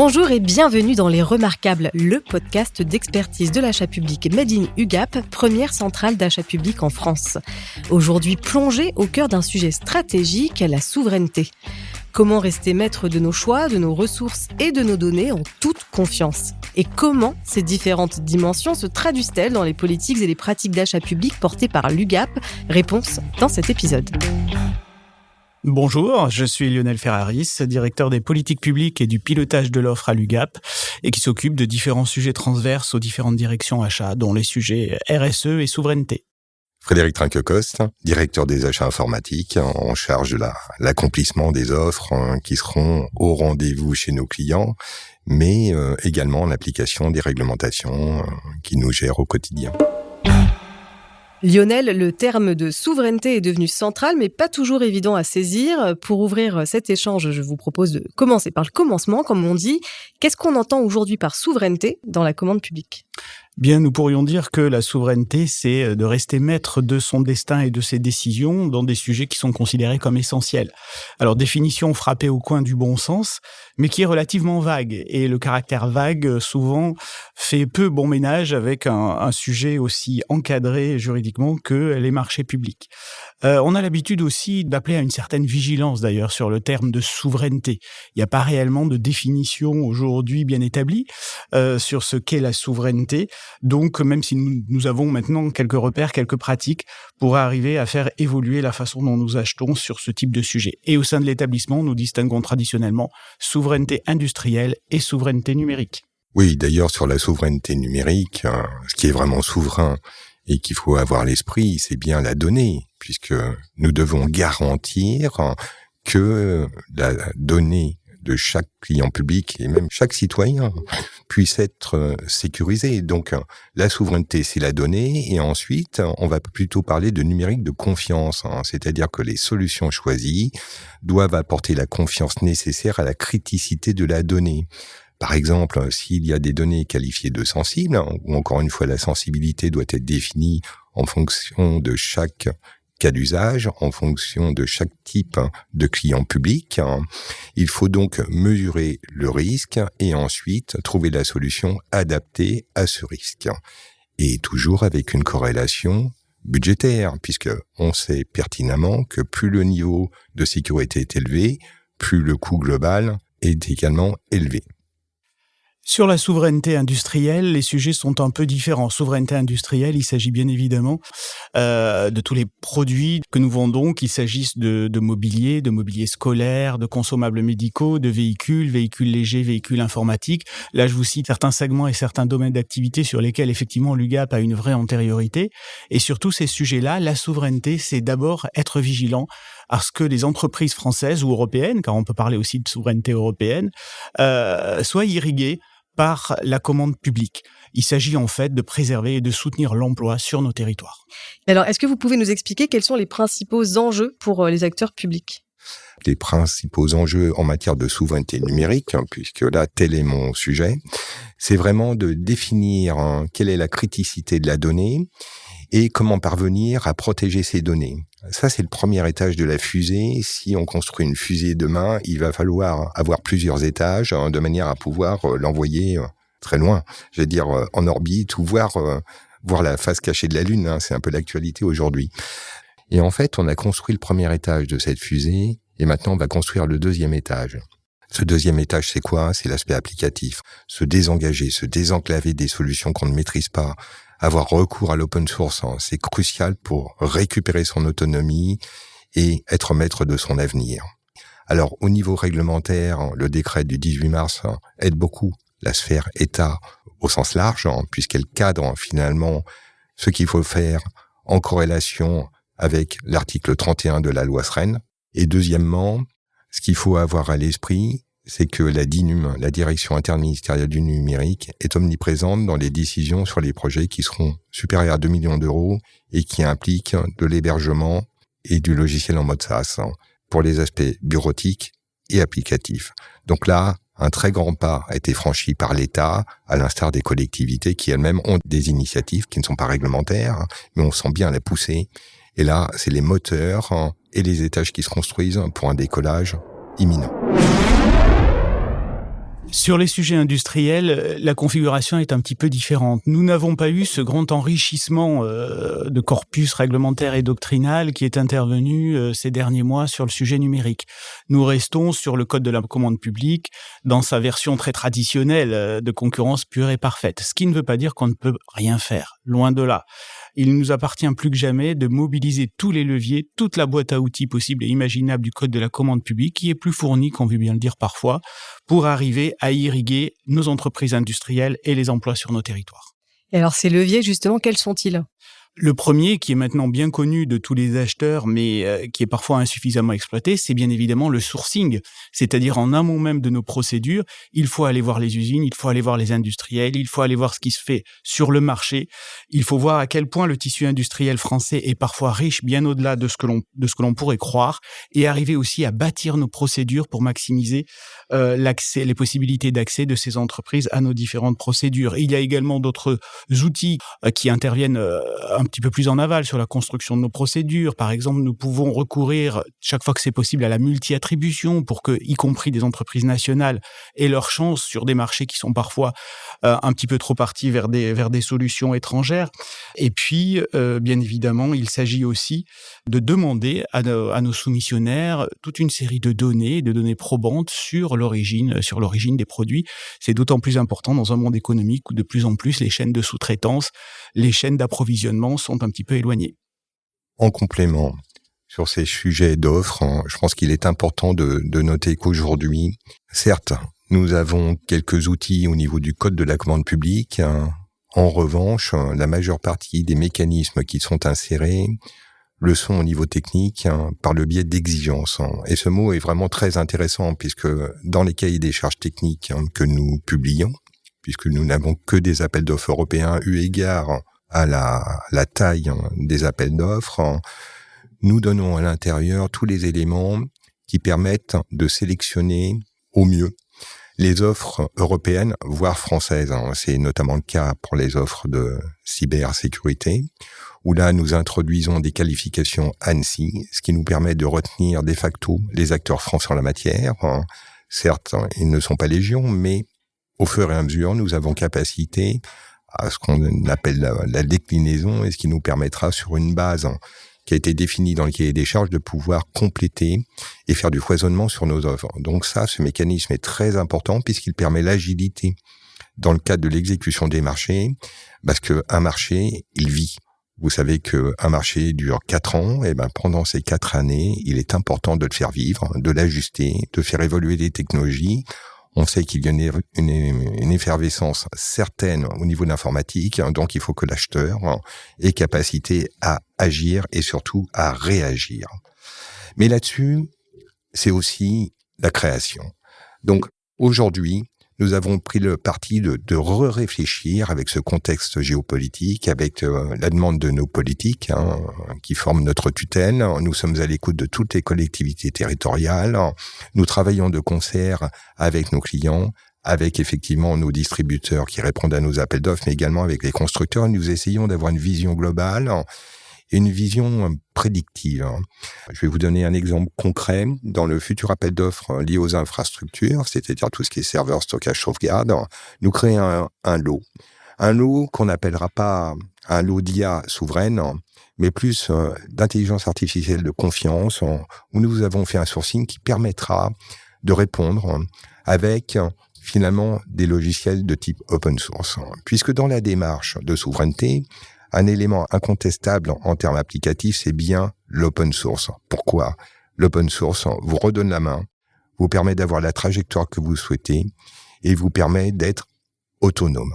Bonjour et bienvenue dans Les Remarquables, le podcast d'expertise de l'achat public Made in UGAP, première centrale d'achat public en France. Aujourd'hui plongée au cœur d'un sujet stratégique, la souveraineté. Comment rester maître de nos choix, de nos ressources et de nos données en toute confiance ? Et comment ces différentes dimensions se traduisent-elles dans les politiques et les pratiques d'achat public portées par l'UGAP ? Réponse dans cet épisode. Bonjour, je suis Lionel Ferraris, directeur des politiques publiques et du pilotage de l'offre à l'UGAP et qui s'occupe de différents sujets transverses aux différentes directions achats, dont les sujets RSE et souveraineté. Frédéric Trinquecoste, directeur des achats informatiques, en charge de l'accomplissement des offres qui seront au rendez-vous chez nos clients, mais également l'application des réglementations qui nous gèrent au quotidien. Lionel, le terme de souveraineté est devenu central, mais pas toujours évident à saisir. Pour ouvrir cet échange, je vous propose de commencer par le commencement, comme on dit. Qu'est-ce qu'on entend aujourd'hui par souveraineté dans la commande publique ? Bien, nous pourrions dire que la souveraineté, c'est de rester maître de son destin et de ses décisions dans des sujets qui sont considérés comme essentiels. Alors, définition frappée au coin du bon sens, mais qui est relativement vague. Et le caractère vague, souvent, fait peu bon ménage avec un sujet aussi encadré juridiquement que les marchés publics. On a l'habitude aussi d'appeler à une certaine vigilance, d'ailleurs, sur le terme de souveraineté. Il n'y a pas réellement de définition aujourd'hui bien établie sur ce qu'est la souveraineté. Donc, même si nous avons maintenant quelques repères, quelques pratiques pour arriver à faire évoluer la façon dont nous achetons sur ce type de sujet. Et au sein de l'établissement, nous distinguons traditionnellement souveraineté industrielle et souveraineté numérique. Oui, d'ailleurs, sur la souveraineté numérique, ce qui est vraiment souverain et qu'il faut avoir à l'esprit, c'est bien la donnée, puisque nous devons garantir que la donnée de chaque client public et même chaque citoyen puisse être sécurisée. Donc, la souveraineté, c'est la donnée. Et ensuite, on va plutôt parler de numérique de confiance. C'est-à-dire que les solutions choisies doivent apporter la confiance nécessaire à la criticité de la donnée. Par exemple, s'il y a des données qualifiées de sensibles, ou encore une fois, la sensibilité doit être définie en fonction de chaque cas d'usage, en fonction de chaque type de client public. Il faut donc mesurer le risque et ensuite trouver la solution adaptée à ce risque. Et toujours avec une corrélation budgétaire, puisque on sait pertinemment que plus le niveau de sécurité est élevé, plus le coût global est également élevé. Sur la souveraineté industrielle, les sujets sont un peu différents. Souveraineté industrielle, il s'agit bien évidemment de tous les produits que nous vendons, qu'il s'agisse de mobilier scolaire, de consommables médicaux, de véhicules légers, véhicules informatiques. Là, je vous cite certains segments et certains domaines d'activité sur lesquels effectivement l'UGAP a une vraie antériorité. Et sur tous ces sujets-là, la souveraineté, c'est d'abord être vigilant à ce que les entreprises françaises ou européennes, car on peut parler aussi de souveraineté européenne, soient irriguées par la commande publique. Il s'agit en fait de préserver et de soutenir l'emploi sur nos territoires. Alors, est-ce que vous pouvez nous expliquer quels sont les principaux enjeux pour les acteurs publics ? Les principaux enjeux en matière de souveraineté numérique, puisque là, tel est mon sujet, c'est vraiment de définir quelle est la criticité de la donnée et comment parvenir à protéger ces données. Ça, c'est le premier étage de la fusée. Si on construit une fusée demain, il va falloir avoir plusieurs étages de manière à pouvoir l'envoyer très loin. Je veux dire, en orbite ou voir la face cachée de la Lune. C'est un peu l'actualité aujourd'hui. Et en fait, on a construit le premier étage de cette fusée et maintenant, on va construire le deuxième étage. Ce deuxième étage, c'est quoi ? C'est l'aspect applicatif. Se désengager, se désenclaver des solutions qu'on ne maîtrise pas. Avoir recours à l'open source, c'est crucial pour récupérer son autonomie et être maître de son avenir. Alors, au niveau réglementaire, le décret du 18 mars aide beaucoup la sphère État au sens large, puisqu'elle cadre finalement ce qu'il faut faire en corrélation avec l'article 31 de la loi Sren. Et deuxièmement, ce qu'il faut avoir à l'esprit, c'est que la DINUM, la Direction interministérielle du numérique, est omniprésente dans les décisions sur les projets qui seront supérieurs à 2 millions d'euros et qui impliquent de l'hébergement et du logiciel en mode SaaS pour les aspects bureautiques et applicatifs. Donc là, un très grand pas a été franchi par l'État, à l'instar des collectivités qui elles-mêmes ont des initiatives qui ne sont pas réglementaires, mais on sent bien la poussée. Et là, c'est les moteurs et les étages qui se construisent pour un décollage imminent. Sur les sujets industriels, la configuration est un petit peu différente. Nous n'avons pas eu ce grand enrichissement de corpus réglementaire et doctrinal qui est intervenu ces derniers mois sur le sujet numérique. Nous restons sur le code de la commande publique dans sa version très traditionnelle de concurrence pure et parfaite. Ce qui ne veut pas dire qu'on ne peut rien faire, loin de là. Il nous appartient plus que jamais de mobiliser tous les leviers, toute la boîte à outils possible et imaginable du code de la commande publique, qui est plus fournie, qu'on veut bien le dire parfois, pour arriver à irriguer nos entreprises industrielles et les emplois sur nos territoires. Et alors ces leviers, justement, quels sont-ils ? Le premier, qui est maintenant bien connu de tous les acheteurs, mais qui est parfois insuffisamment exploité, c'est bien évidemment le sourcing. C'est-à-dire en amont même de nos procédures, il faut aller voir les usines, il faut aller voir les industriels, il faut aller voir ce qui se fait sur le marché. Il faut voir à quel point le tissu industriel français est parfois riche, bien au-delà de ce que l'on pourrait croire, et arriver aussi à bâtir nos procédures pour maximiser l'accès, les possibilités d'accès de ces entreprises à nos différentes procédures. Il y a également d'autres outils qui interviennent un petit peu plus en aval sur la construction de nos procédures. Par exemple, nous pouvons recourir, chaque fois que c'est possible, à la multi-attribution pour que, y compris des entreprises nationales, aient leur chance sur des marchés qui sont parfois un petit peu trop partis vers des solutions étrangères. Et puis, bien évidemment, il s'agit aussi de demander à nos soumissionnaires toute une série de données probantes sur l'origine des produits. C'est d'autant plus important dans un monde économique où de plus en plus les chaînes de sous-traitance, les chaînes d'approvisionnement sont un petit peu éloignées. En complément, sur ces sujets d'offres, je pense qu'il est important de noter qu'aujourd'hui, certes, nous avons quelques outils au niveau du code de la commande publique. En revanche, la majeure partie des mécanismes qui sont insérés le sont au niveau technique par le biais d'exigences. Et ce mot est vraiment très intéressant puisque dans les cahiers des charges techniques que nous publions, puisque nous n'avons que des appels d'offres européens eu égard à la taille des appels d'offres, nous donnons à l'intérieur tous les éléments qui permettent de sélectionner au mieux les offres européennes, voire françaises. C'est notamment le cas pour les offres de cybersécurité, où là, nous introduisons des qualifications ANSSI, ce qui nous permet de retenir de facto les acteurs français en la matière. Certes, ils ne sont pas légion, mais au fur et à mesure, nous avons capacité à ce qu'on appelle la déclinaison, et ce qui nous permettra, sur une base qui a été définie dans le cahier des charges, de pouvoir compléter et faire du foisonnement sur nos offres. Donc ça, ce mécanisme est très important puisqu'il permet l'agilité dans le cadre de l'exécution des marchés, parce qu'un marché, il vit. Vous savez qu'un marché dure 4 ans, et pendant ces 4 années, il est important de le faire vivre, de l'ajuster, de faire évoluer les technologies. On sait qu'il y a une effervescence certaine au niveau de l'informatique, donc il faut que l'acheteur ait capacité à agir et surtout à réagir. Mais là-dessus, c'est aussi la création. Donc aujourd'hui, nous avons pris le parti de réfléchir avec ce contexte géopolitique, avec la demande de nos politiques qui forment notre tutelle. Nous sommes à l'écoute de toutes les collectivités territoriales. Nous travaillons de concert avec nos clients, avec effectivement nos distributeurs qui répondent à nos appels d'offres, mais également avec les constructeurs. Nous essayons d'avoir une vision globale et une vision prédictive. Je vais vous donner un exemple concret. Dans le futur appel d'offres lié aux infrastructures, c'est-à-dire tout ce qui est serveur, stockage, sauvegarde, nous créons un lot. Un lot qu'on n'appellera pas un lot d'IA souveraine, mais plus d'intelligence artificielle de confiance, où nous avons fait un sourcing qui permettra de répondre avec finalement des logiciels de type open source. Puisque dans la démarche de souveraineté, un élément incontestable en termes applicatifs, c'est bien l'open source. Pourquoi ? L'open source vous redonne la main, vous permet d'avoir la trajectoire que vous souhaitez et vous permet d'être autonome.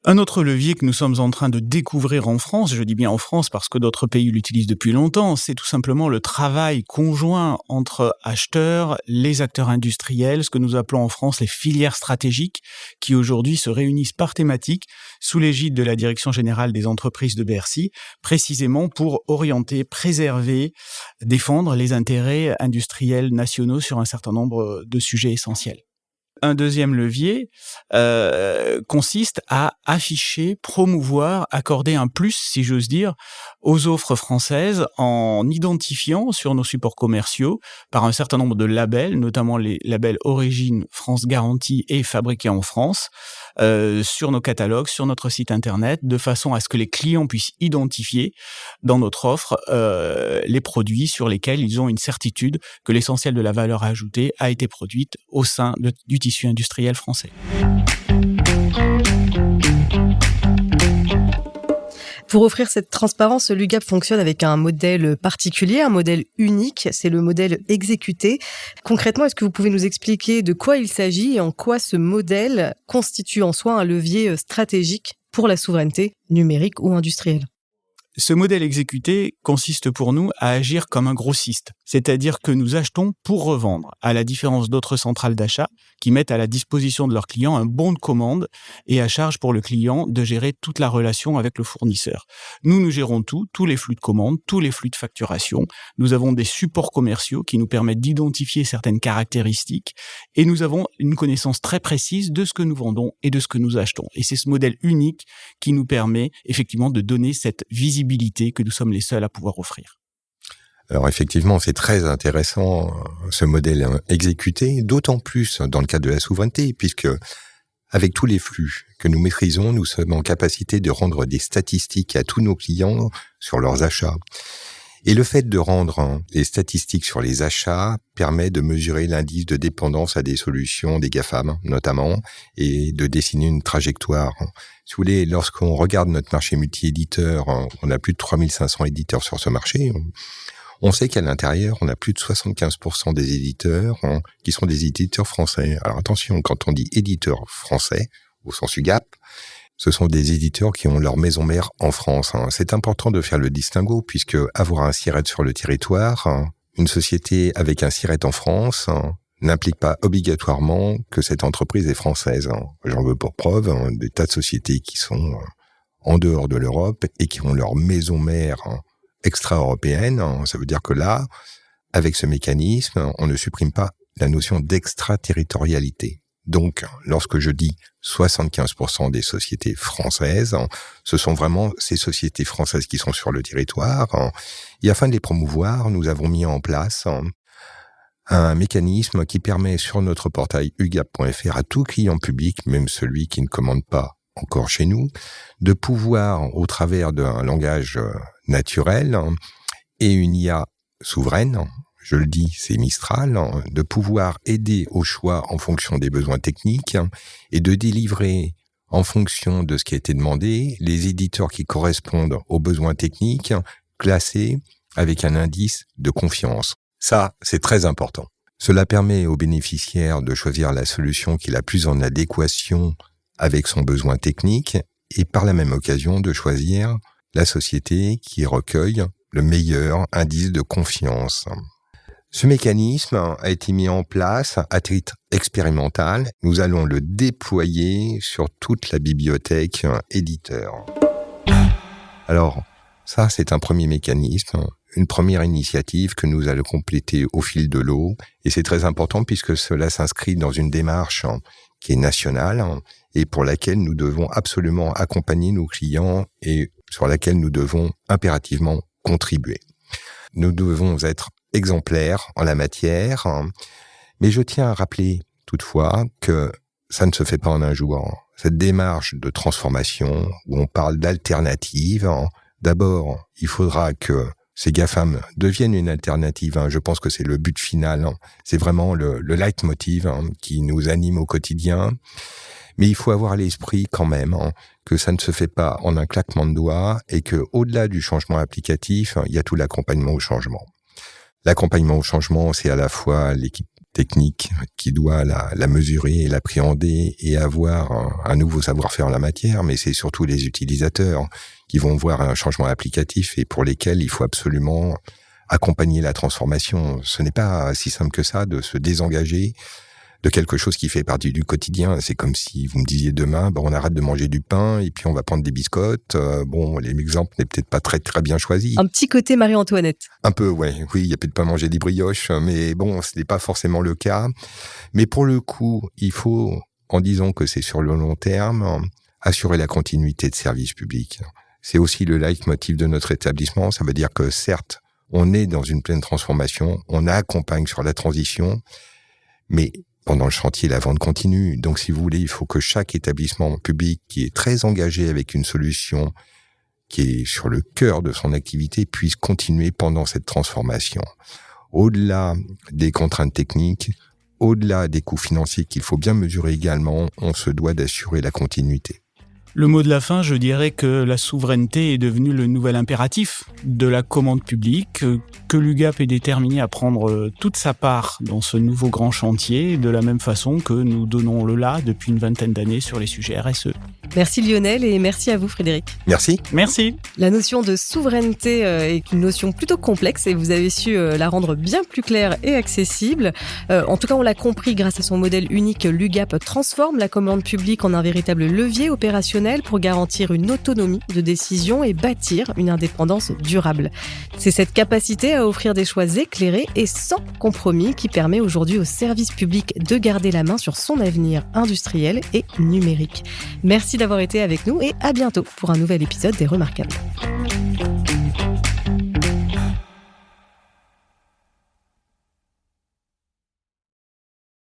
Un autre levier que nous sommes en train de découvrir en France, je dis bien en France parce que d'autres pays l'utilisent depuis longtemps, c'est tout simplement le travail conjoint entre acheteurs, les acteurs industriels, ce que nous appelons en France les filières stratégiques, qui aujourd'hui se réunissent par thématique sous l'égide de la Direction générale des entreprises de Bercy, précisément pour orienter, préserver, défendre les intérêts industriels nationaux sur un certain nombre de sujets essentiels. Un deuxième levier consiste à afficher, promouvoir, accorder un plus, si j'ose dire, aux offres françaises en identifiant sur nos supports commerciaux par un certain nombre de labels, notamment les labels Origine, France Garantie et Fabriqué en France, sur nos catalogues, sur notre site internet, de façon à ce que les clients puissent identifier dans notre offre les produits sur lesquels ils ont une certitude que l'essentiel de la valeur ajoutée a été produite au sein du tissu industriel français. Pour offrir cette transparence, l'UGAP fonctionne avec un modèle particulier, un modèle unique, c'est le modèle exécuté. Concrètement, est-ce que vous pouvez nous expliquer de quoi il s'agit et en quoi ce modèle constitue en soi un levier stratégique pour la souveraineté numérique ou industrielle ? Ce modèle exécuté consiste pour nous à agir comme un grossiste, c'est-à-dire que nous achetons pour revendre, à la différence d'autres centrales d'achat qui mettent à la disposition de leurs clients un bon de commande et à charge pour le client de gérer toute la relation avec le fournisseur. Nous gérons tous les flux de commandes, tous les flux de facturation. Nous avons des supports commerciaux qui nous permettent d'identifier certaines caractéristiques et nous avons une connaissance très précise de ce que nous vendons et de ce que nous achetons. Et c'est ce modèle unique qui nous permet effectivement de donner cette visibilité que nous sommes les seuls à pouvoir offrir. Alors effectivement, c'est très intéressant ce modèle exécuté, d'autant plus dans le cadre de la souveraineté, puisque avec tous les flux que nous maîtrisons, nous sommes en capacité de rendre des statistiques à tous nos clients sur leurs achats. Et le fait de rendre les statistiques sur les achats permet de mesurer l'indice de dépendance à des solutions des GAFAM, notamment, et de dessiner une trajectoire. Si vous voulez, lorsqu'on regarde notre marché multi-éditeur, on a plus de 3500 éditeurs sur ce marché. On sait qu'à l'intérieur, on a plus de 75% des éditeurs qui sont des éditeurs français. Alors attention, quand on dit éditeurs français, au sens UGAP, ce sont des éditeurs qui ont leur maison mère en France. C'est important de faire le distinguo, puisque avoir un SIRET sur le territoire, une société avec un SIRET en France, n'implique pas obligatoirement que cette entreprise est française. J'en veux pour preuve des tas de sociétés qui sont en dehors de l'Europe et qui ont leur maison mère extra-européenne. Ça veut dire que là, avec ce mécanisme, on ne supprime pas la notion d'extraterritorialité. Donc, lorsque je dis 75% des sociétés françaises, ce sont vraiment ces sociétés françaises qui sont sur le territoire. Et afin de les promouvoir, nous avons mis en place un mécanisme qui permet sur notre portail ugap.fr à tout client public, même celui qui ne commande pas encore chez nous, de pouvoir, au travers d'un langage naturel et une IA souveraine, je le dis, c'est Mistral, de pouvoir aider au choix en fonction des besoins techniques et de délivrer en fonction de ce qui a été demandé les éditeurs qui correspondent aux besoins techniques classés avec un indice de confiance. Ça, c'est très important. Cela permet aux bénéficiaires de choisir la solution qui est la plus en adéquation avec son besoin technique et par la même occasion de choisir la société qui recueille le meilleur indice de confiance. Ce mécanisme a été mis en place à titre expérimental. Nous allons le déployer sur toute la bibliothèque éditeur. Alors, ça, c'est un premier mécanisme, une première initiative que nous allons compléter au fil de l'eau. Et c'est très important puisque cela s'inscrit dans une démarche qui est nationale et pour laquelle nous devons absolument accompagner nos clients et sur laquelle nous devons impérativement contribuer. Nous devons être exemplaires en la matière, mais je tiens à rappeler toutefois que ça ne se fait pas en un jour. Cette démarche de transformation où on parle d'alternative, d'abord, il faudra que ces GAFAM deviennent une alternative. Je pense que c'est le but final. C'est vraiment le leitmotiv qui nous anime au quotidien. Mais il faut avoir à l'esprit quand même que ça ne se fait pas en un claquement de doigts et que au-delà du changement applicatif, il y a tout l'accompagnement au changement. L'accompagnement au changement, c'est à la fois l'équipe technique qui doit la mesurer et l'appréhender et avoir un nouveau savoir-faire en la matière, mais c'est surtout les utilisateurs qui vont voir un changement applicatif et pour lesquels il faut absolument accompagner la transformation. Ce n'est pas si simple que ça de se désengager de quelque chose qui fait partie du quotidien. C'est comme si vous me disiez demain, on arrête de manger du pain et puis on va prendre des biscottes. L'exemple n'est peut-être pas très très bien choisi. Un petit côté Marie-Antoinette. Un peu, oui, il y a peut-être pas manger des brioches, mais ce n'est pas forcément le cas. Mais pour le coup, il faut, en disant que c'est sur le long terme, assurer la continuité de service public. C'est aussi le leitmotiv de notre établissement. Ça veut dire que certes, on est dans une pleine transformation, on accompagne sur la transition, mais pendant le chantier, la vente continue. Donc, si vous voulez, il faut que chaque établissement public qui est très engagé avec une solution qui est sur le cœur de son activité puisse continuer pendant cette transformation. Au-delà des contraintes techniques, au-delà des coûts financiers qu'il faut bien mesurer également, on se doit d'assurer la continuité. Le mot de la fin, je dirais que la souveraineté est devenue le nouvel impératif de la commande publique, que l'UGAP est déterminé à prendre toute sa part dans ce nouveau grand chantier, de la même façon que nous donnons le là depuis une vingtaine d'années sur les sujets RSE. Merci Lionel et merci à vous Frédéric. Merci. Merci. La notion de souveraineté est une notion plutôt complexe et vous avez su la rendre bien plus claire et accessible. En tout cas, on l'a compris grâce à son modèle unique, l'UGAP transforme la commande publique en un véritable levier opérationnel pour garantir une autonomie de décision et bâtir une indépendance durable. C'est cette capacité à offrir des choix éclairés et sans compromis qui permet aujourd'hui au service public de garder la main sur son avenir industriel et numérique. Merci d'avoir été avec nous et à bientôt pour un nouvel épisode des Remarquables.